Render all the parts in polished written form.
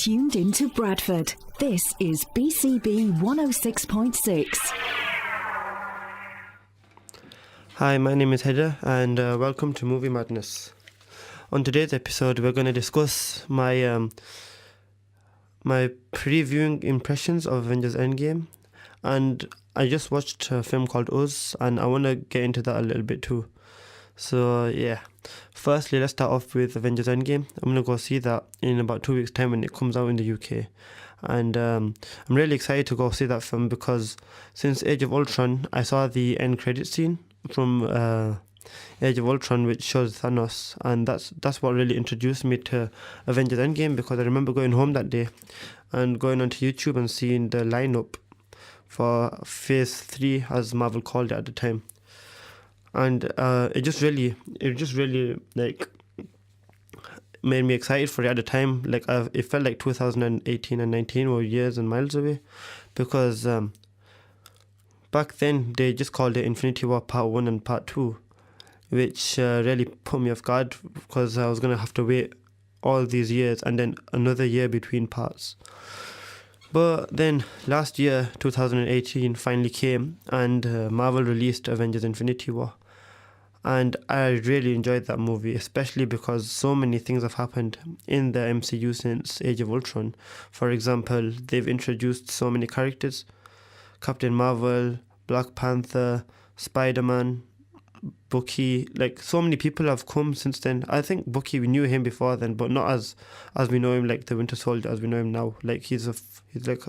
tuned into Bradford. This is BCB 106.6. Hi, my name is Heather and welcome to Movie Madness. On today's episode, we're going to discuss my previewing impressions of Avengers Endgame, and I just watched a film called Us, and I want to get into that a little bit too. So yeah, firstly, let's start off with Avengers Endgame. I'm going to go see that in about 2 weeks' time when it comes out in the UK. And I'm really excited to go see that film because since Age of Ultron, I saw the end credit scene from Age of Ultron, which shows Thanos, and that's what really introduced me to Avengers Endgame, because I remember going home that day and going onto YouTube and seeing the lineup for Phase 3, as Marvel called it at the time. And it just really like made me excited for it at the time. Like it felt like 2018 and 19 were years and miles away, because back then they just called it Infinity War Part 1 and Part 2, which really put me off guard, because I was going to have to wait all these years and then another year between parts. But then last year, 2018, finally came, and Marvel released Avengers Infinity War. And I really enjoyed that movie, especially because so many things have happened in the MCU since Age of Ultron. For example, they've introduced so many characters: Captain Marvel, Black Panther, Spider-Man, Bucky. Like, so many people have come since then. I think Bucky, we knew him before then, but not as we know him, like the Winter Soldier as we know him now. Like, he's like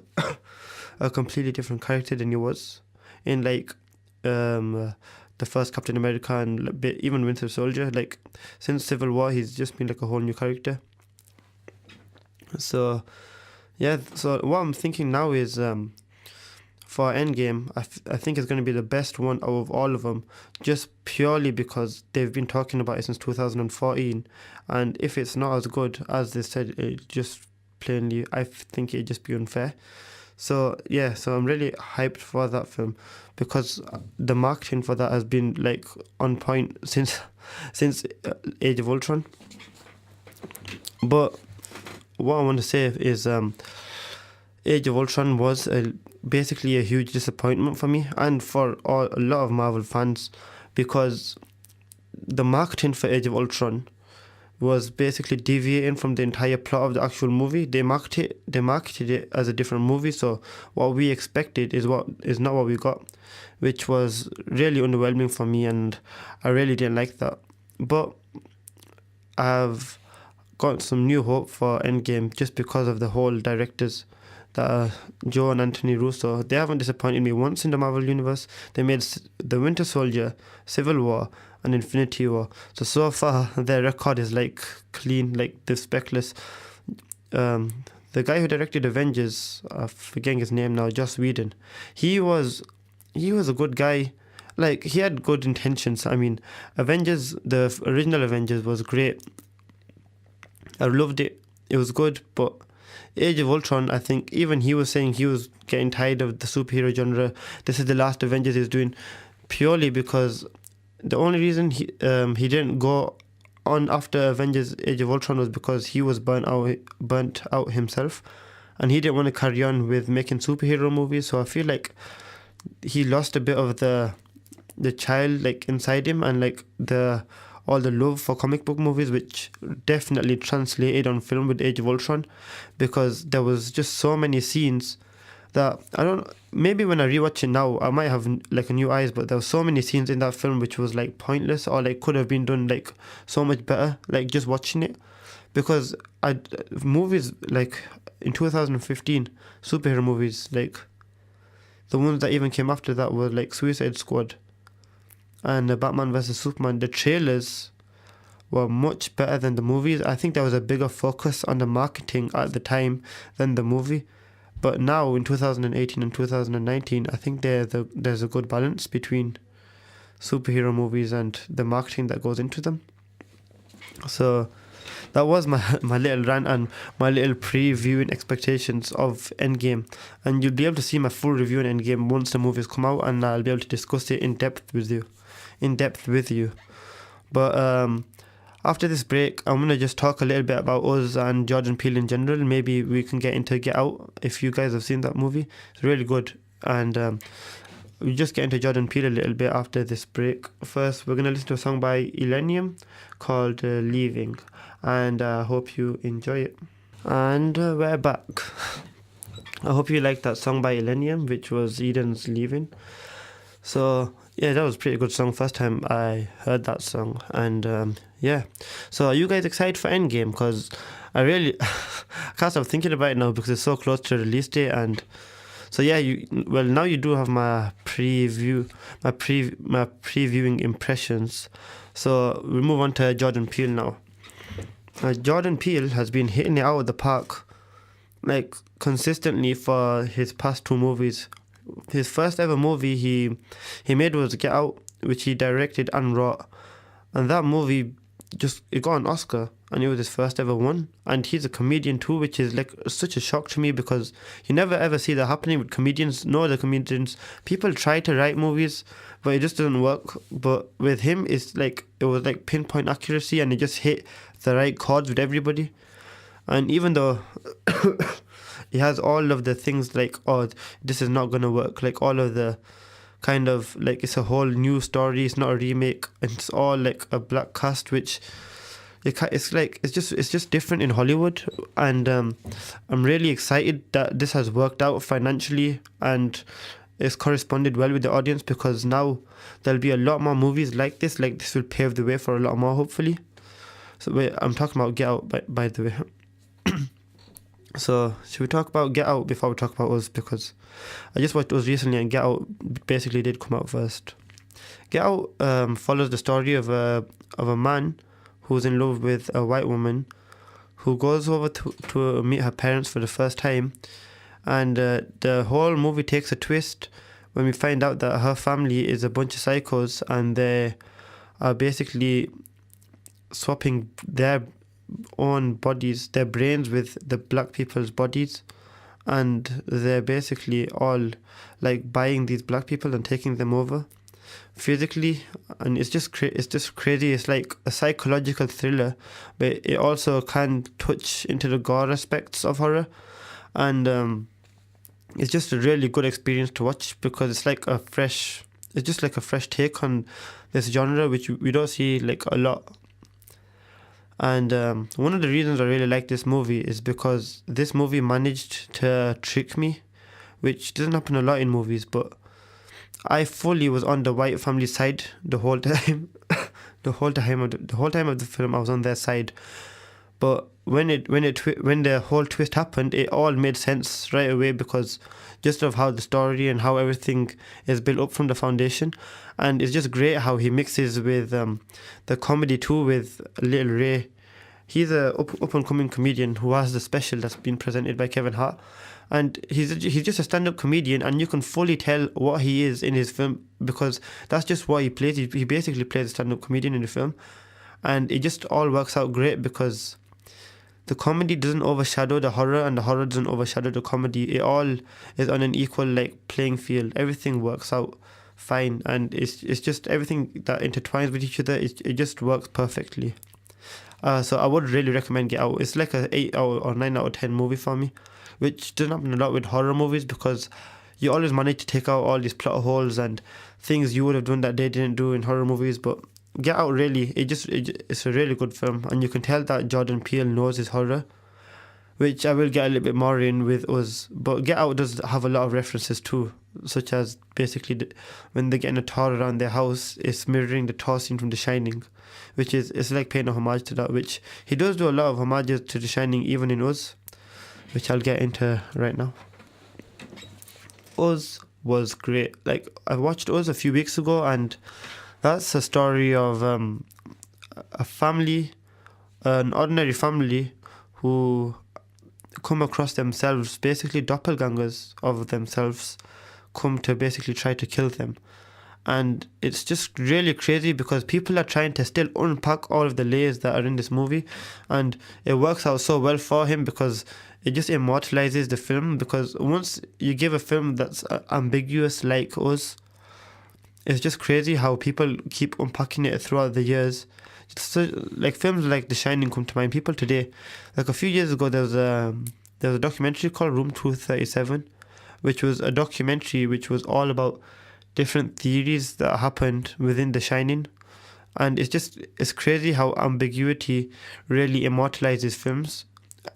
a completely different character than he was in like the first Captain America and even Winter Soldier. Like, since Civil War, he's just been like a whole new character. So yeah, so what I'm thinking now is for Endgame, I think it's going to be the best one out of all of them, just purely because they've been talking about it since 2014, and if it's not as good as they said, it just plainly, I think it'd just be unfair. So yeah, so I'm really hyped for that film, because the marketing for that has been like on point since Age of Ultron. But what I want to say is Age of Ultron was basically a huge disappointment for me and for a lot of Marvel fans, because the marketing for Age of Ultron was basically deviating from the entire plot of the actual movie. They marketed it as a different movie, so what we expected is not what we got, which was really underwhelming for me, and I really didn't like that. But I've got some new hope for Endgame just because of the whole directors, that are Joe and Anthony Russo. They haven't disappointed me once in the Marvel Universe. They made The Winter Soldier, Civil War, and Infinity War. So far, their record is like clean, like they're speckless. The guy who directed Avengers, I'm forgetting his name now, Joss Whedon, he was a good guy. Like, he had good intentions. I mean, Avengers, the original Avengers was great. I loved it. It was good, but Age of Ultron, I think even he was saying he was getting tired of the superhero genre. This is the last Avengers he's doing, purely because the only reason he didn't go on after Avengers Age of Ultron was because he was burnt out himself, and he didn't want to carry on with making superhero movies. So I feel like he lost a bit of the child like inside him, and like all the love for comic book movies, which definitely translated on film with Age of Ultron, because there was just so many scenes that maybe when I rewatch it now, I might have like a new eyes, but there were so many scenes in that film which was like pointless, or like could have been done like so much better, like just watching it. Because movies like in 2015, superhero movies, like the ones that even came after that were like Suicide Squad and Batman vs Superman. The trailers were much better than the movies. I think there was a bigger focus on the marketing at the time than the movie. But now in 2018 and 2019, I think there's a good balance between superhero movies and the marketing that goes into them. So that was my little rant and my little previewing expectations of Endgame. And you'll be able to see my full review on Endgame once the movies come out, and I'll be able to discuss it in depth with you. But After this break, I'm gonna just talk a little bit about Us and Jordan Peele in general. Maybe we can get into Get Out if you guys have seen that movie. It's really good, and we just get into Jordan Peele a little bit after this break. First, we're gonna listen to a song by Illenium called "Leaving," and I hope you enjoy it. And we're back. I hope you liked that song by Illenium, which was Eden's "Leaving." So yeah, that was a pretty good song. First time I heard that song, and yeah. So are you guys excited for Endgame? Because I really I can't stop thinking about it now because it's so close to release date. And so yeah, now you do have my previewing impressions. So we move on to Jordan Peele now. Jordan Peele has been hitting it out of the park like consistently for his past two movies. His first ever movie he made was Get Out, which he directed and wrote, and that movie it got an Oscar, and it was his first ever one. And he's a comedian too, which is like such a shock to me because you never ever see that happening with comedians. No other comedians. People try to write movies, but it just doesn't work. But with him, it was like pinpoint accuracy, and it just hit the right chords with everybody. And even though he has all of the things like, oh, this is not gonna work, like all of the kind of like, it's a whole new story, it's not a remake, and it's all like a black cast, which it's just different in Hollywood. And I'm really excited that this has worked out financially and it's corresponded well with the audience, because now there'll be a lot more movies like this will pave the way for a lot more, hopefully. So wait, I'm talking about Get Out by the way. So should we talk about Get Out before we talk about Us? Because I just watched Us recently, and Get Out basically did come out first. Get Out follows the story of a man who's in love with a white woman who goes over to meet her parents for the first time, and the whole movie takes a twist when we find out that her family is a bunch of psychos, and they are basically swapping their own bodies, their brains, with the black people's bodies, and they're basically all like buying these black people and taking them over physically. And it's just crazy. It's like a psychological thriller, but it also can touch into the gore aspects of horror, and it's just a really good experience to watch because it's like a fresh take on this genre, which we don't see like a lot. And one of the reasons I really like this movie is because this movie managed to trick me, which doesn't happen a lot in movies, but I fully was on the white family side the whole time. the whole time of the film, I was on their side. But when the whole twist happened, it all made sense right away, because just of how the story and how everything is built up from the foundation. And it's just great how he mixes with the comedy too, with Little Ray. He's a up and coming comedian who has the special that's been presented by Kevin Hart, and he's just a stand up comedian, and you can fully tell what he is in his film, because that's just what he plays. He basically plays a stand up comedian in the film, and it just all works out great because the comedy doesn't overshadow the horror, and the horror doesn't overshadow the comedy. It all is on an equal like playing field. Everything works out fine, and it's just everything that intertwines with each other. It just works perfectly. So I would really recommend Get Out. It's like a 8 out or 9 out of 10 movie for me, which doesn't happen a lot with horror movies, because you always manage to take out all these plot holes and things you would have done that they didn't do in horror movies. But Get Out, really, it's a really good film, and you can tell that Jordan Peele knows his horror, which I will get a little bit more in with Us. But Get Out does have a lot of references too, such as basically when they get in a tower around their house, it's mirroring the tower scene from The Shining, which it's like paying a homage to that, which he does do a lot of homages to The Shining even in Us, which I'll get into right now. Us was great. Like, I watched Us a few weeks ago, and that's a story of a family, an ordinary family who come across themselves, basically doppelgangers of themselves, come to basically try to kill them. And it's just really crazy because people are trying to still unpack all of the layers that are in this movie, and it works out so well for him because it just immortalizes the film. Because once you give a film that's ambiguous like Us, it's just crazy how people keep unpacking it throughout the years, So, like films like The Shining come to mind. People today, like a few years ago, there was a documentary called Room 237, which was a documentary which was all about different theories that happened within The Shining. And it's crazy how ambiguity really immortalizes films.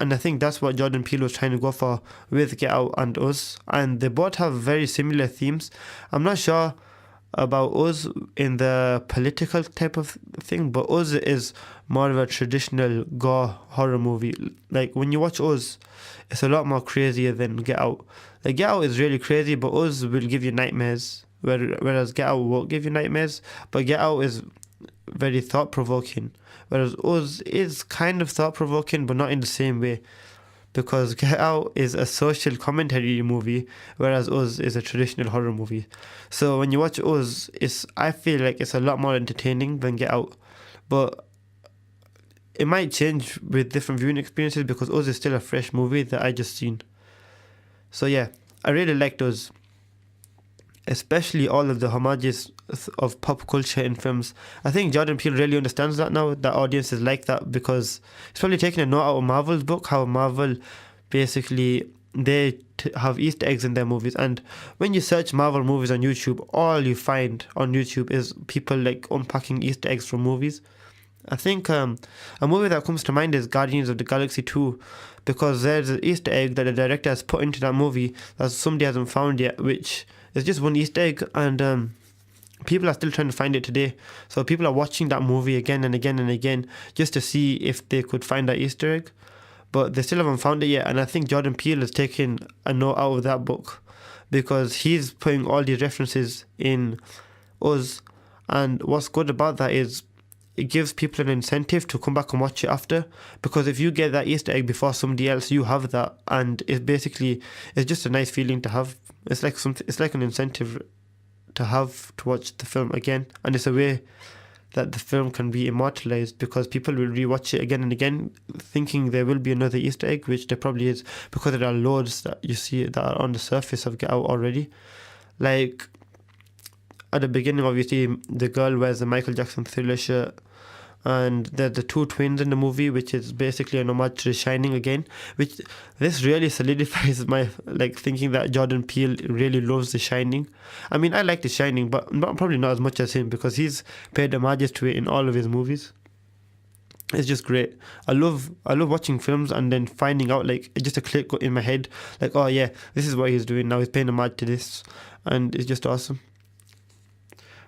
And I think that's what Jordan Peele was trying to go for with Get Out and Us. And they both have very similar themes. I'm not sure about Us in the political type of thing, but Us is more of a traditional gore horror movie. Like when you watch Us, it's a lot more crazier than Get Out. Like Get Out is really crazy, but Us will give you nightmares, whereas Get Out won't give you nightmares. But Get Out is very thought provoking, whereas Us is kind of thought provoking, but not in the same way. Because Get Out is a social commentary movie, whereas Us is a traditional horror movie. So when you watch Us, I feel like it's a lot more entertaining than Get Out. But it might change with different viewing experiences because Us is still a fresh movie that I just seen. So yeah, I really liked Us. Especially all of the homages of pop culture in films. I think Jordan Peele really understands that now, that audiences like that, because he's probably taking a note out of Marvel's book, how Marvel basically, they have Easter eggs in their movies. And when you search Marvel movies on YouTube, all you find on YouTube is people like unpacking Easter eggs from movies. I think a movie that comes to mind is Guardians of the Galaxy 2, because there's an Easter egg that the director has put into that movie that somebody hasn't found yet, which is just one Easter egg, and people are still trying to find it today. So people are watching that movie again and again and again just to see if they could find that Easter egg, but they still haven't found it yet. And I think Jordan Peele is taking a note out of that book, because he's putting all these references in Us, and what's good about that is it gives people an incentive to come back and watch it after, because if you get that Easter egg before somebody else, you have that, and it's just a nice feeling to have. It's like an incentive to have to watch the film again, and it's a way that the film can be immortalized, because people will rewatch it again and again thinking there will be another Easter egg, which there probably is, because there are loads that you see that are on the surface of Get Out already. Like at the beginning, obviously the girl wears the Michael Jackson Thriller shirt, and there's the two twins in the movie, which is basically an homage to The Shining again, which this really solidifies my thinking that Jordan Peele really loves The Shining. I mean, I like The Shining, but probably not as much as him, because he's paid homages to it in all of his movies. It's just great. I love watching films and then finding out, like, just a click in my head, like, oh yeah, this is what he's doing now, he's paying homage to this, and it's just awesome.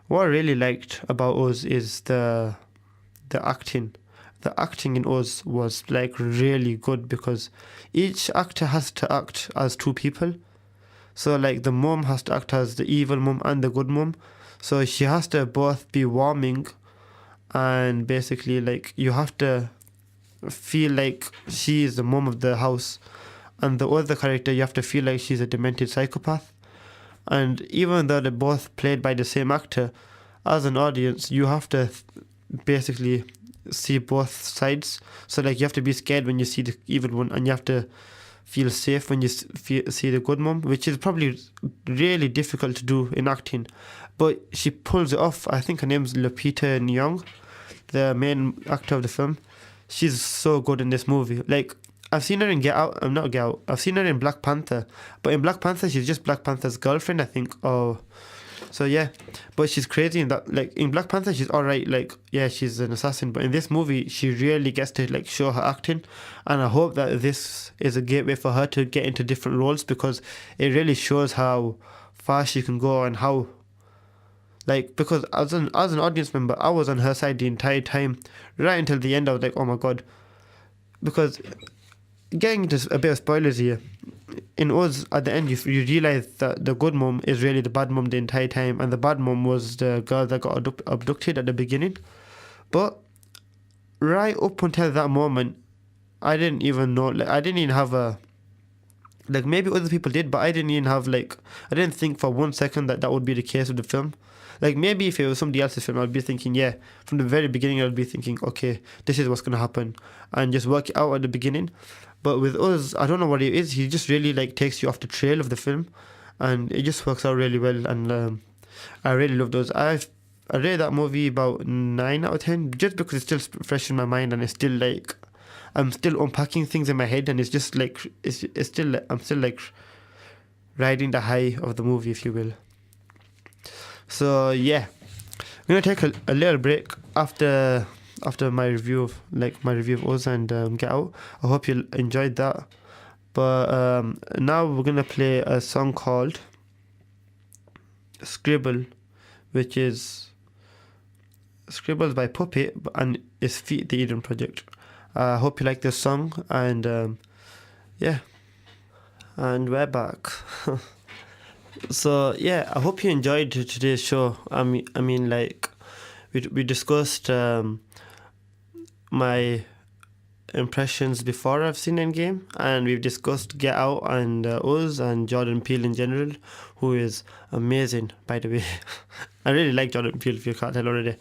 What I really liked about Us is the acting. The acting in Us was like really good, because each actor has to act as two people. So like the mom has to act as the evil mom and the good mom. So she has to both be warming, and basically like you have to feel like she is the mom of the house, and the other character you have to feel like she's a demented psychopath. And even though they're both played by the same actor, as an audience you have to basically see both sides. So like you have to be scared when you see the evil one, and you have to feel safe when you see the good mom, which is probably really difficult to do in acting, but she pulls it off. I think her name's Lupita Nyong'o, the main actor of the film. She's so good in this movie. Like I've seen her in I've seen her in Black Panther, but in Black Panther she's just Black Panther's girlfriend, I think. So yeah, but she's crazy in that. Like in Black Panther she's alright, like yeah, she's an assassin, but in this movie she really gets to like show her acting, and I hope that this is a gateway for her to get into different roles, because it really shows how far she can go, and how because as an audience member I was on her side the entire time, right until the end. I was like, oh my god, because getting into a bit of spoilers here, in Us, at the end, you realise that the good mom is really the bad mom the entire time, and the bad mom was the girl that got abducted at the beginning. But right up until that moment, I didn't even know, I didn't even have a, maybe other people did, but I didn't even have, I didn't think for 1 second that would be the case with the film. Maybe if it was somebody else's film, I'd be thinking, yeah, from the very beginning, I'd be thinking, okay, this is what's going to happen, and just work it out at the beginning. But with Us, I don't know what it is. He just really takes you off the trail of the film, and it just works out really well. And I really loved Us. I rate that movie about 9 out of 10, just because it's still fresh in my mind, and it's still like I'm still unpacking things in my head, and it's just like it's still I'm still like riding the high of the movie, if you will. So yeah, I'm gonna take a little break after my review of Oz and Get Out. I hope you enjoyed that. But now we're gonna play a song called Scribble, which is Scribbles by Puppet, and it's Feat the Eden Project. I hope you like this song, and yeah, and we're back. So yeah, I hope you enjoyed today's show. I mean, like we discussed my impressions before I've seen Endgame, and we've discussed Get Out and Oz and Jordan Peele in general, who is amazing, by the way. I really like Jordan Peele, if you can't tell already.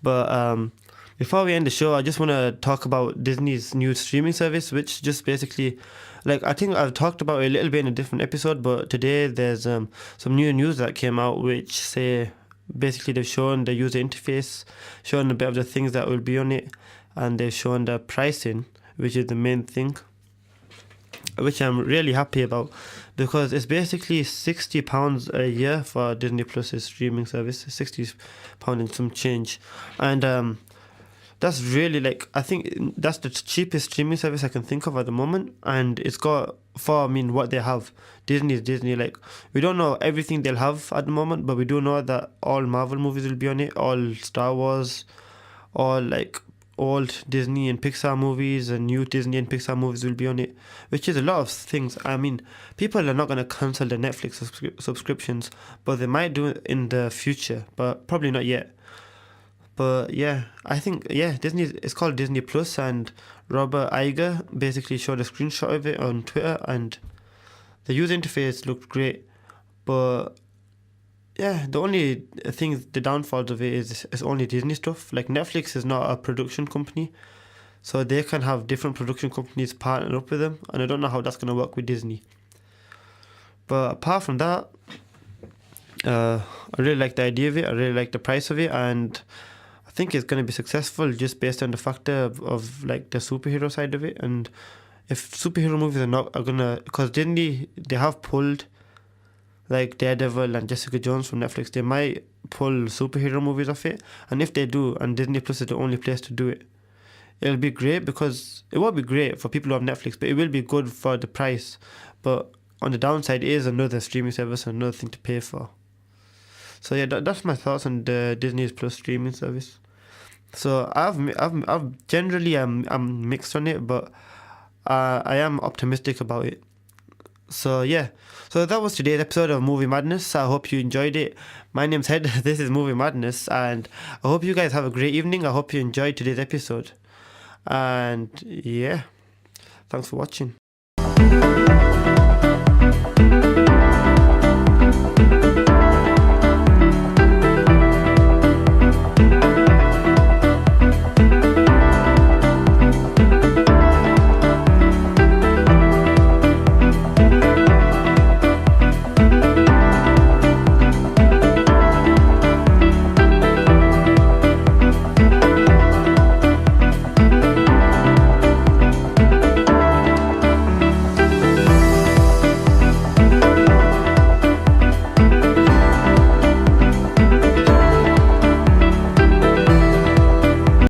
But before we end the show, I just want to talk about Disney's new streaming service, which just basically, like, I think I've talked about it a little bit in a different episode, but today there's some new news that came out which say basically they've shown the user interface, shown a bit of the things that will be on it, and they've shown the pricing, which is the main thing, which I'm really happy about, because it's basically £60 a year for Disney Plus's streaming service, £60 and some change, and that's really, like, I think that's the cheapest streaming service I can think of at the moment, and it's got, for what they have, Disney is Disney. Like, we don't know everything they'll have at the moment, but we do know that all Marvel movies will be on it, all Star Wars, all like old Disney and Pixar movies and new Disney and Pixar movies will be on it, which is a lot of things. I mean, people are not going to cancel their Netflix subscriptions, but they might do it in the future, but probably not yet. But yeah, I think, yeah, it's called Disney Plus, and Robert Iger basically showed a screenshot of it on Twitter, and the user interface looked great, but yeah, the only thing, the downfalls of it is it's only Disney stuff. Like, Netflix is not a production company, so they can have different production companies partner up with them, and I don't know how that's going to work with Disney. But apart from that, I really like the idea of it, I really like the price of it, and I think it's going to be successful just based on the factor of like the superhero side of it. And if superhero movies are going to, because Disney, they have pulled like Daredevil and Jessica Jones from Netflix, they might pull superhero movies off it, and if they do, and Disney Plus is the only place to do it, it'll be great, because it won't be great for people who have Netflix, but it will be good for the price. But on the downside, it is another streaming service and another thing to pay for. So yeah, that's my thoughts on the Disney Plus streaming service. So I've generally I'm mixed on it, but I am optimistic about it. So yeah, so that was today's episode of Movie Madness. I hope you enjoyed it. My name's Head. This is Movie Madness, and I hope you guys have a great evening. I hope you enjoyed today's episode, and yeah, thanks for watching.